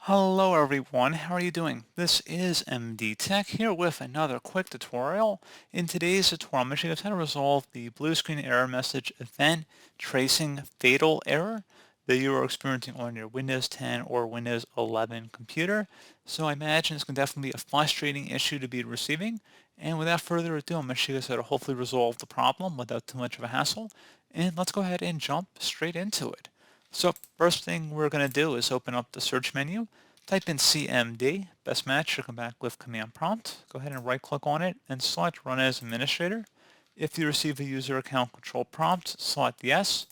Hello everyone, how are you doing? This is MD Tech here with another quick tutorial. In today's tutorial, I'm going to show you guys how to resolve the blue screen error message event tracing fatal error that you are experiencing on your Windows 10 or Windows 11 computer. So I imagine it's going to definitely be a frustrating issue to be receiving. And without further ado, I'm going to show you guys how to hopefully resolve the problem without too much of a hassle. And let's go ahead and jump straight into it. So first thing we're going to do is open up the search menu. Type in CMD, best match should come back with command prompt. Go ahead and right click on it and select run as administrator. If you receive a user account control prompt, select yes.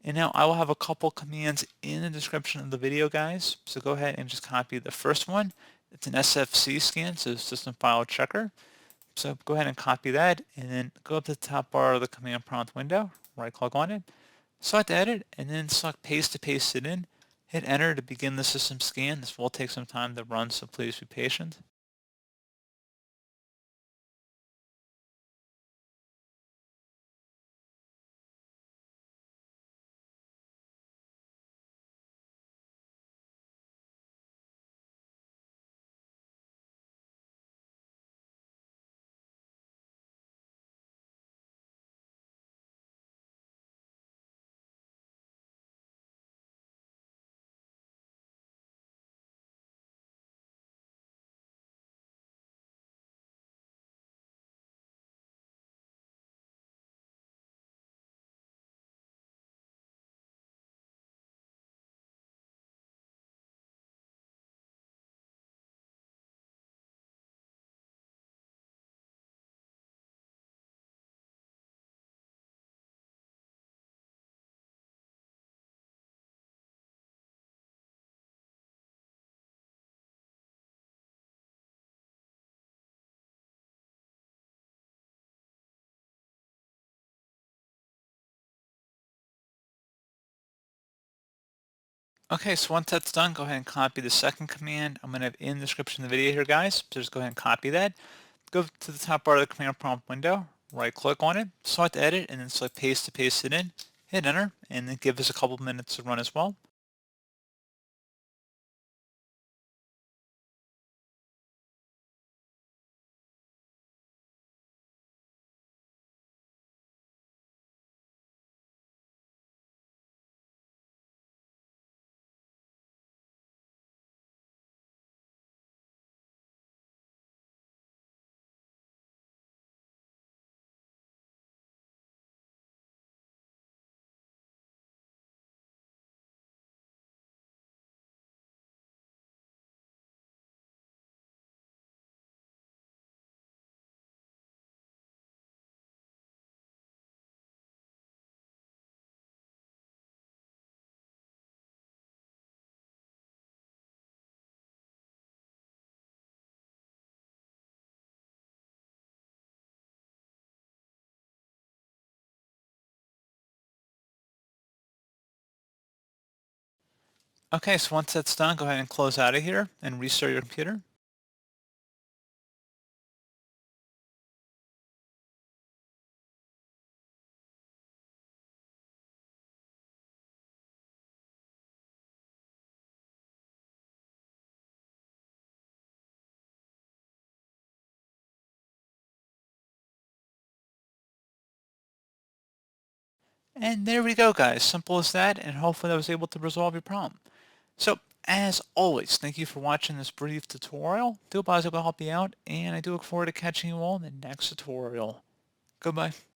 And now I will have a couple commands in the description of the video, guys. So go ahead and just copy the first one. It's an SFC scan, so system file checker. So go ahead and copy that and then go up to the top bar of the command prompt window, right click on it, select edit, and then select paste to paste it in. Hit enter to begin the system scan. This will take some time to run, so please be patient. Okay, so once that's done, go ahead and copy the second command. I'm going to have in the description of the video here, guys. So just go ahead and copy that. Go to the top bar of the command prompt window, right click on it, select edit, and then select paste to paste it in. Hit enter, and then give us a couple minutes to run as well. Okay, so once that's done, go ahead and close out of here and restart your computer. And there we go, guys. Simple as that, and hopefully I was able to resolve your problem. So, as always, thank you for watching this brief tutorial. Do hope I was able to help you out, and I do look forward to catching you all in the next tutorial. Goodbye.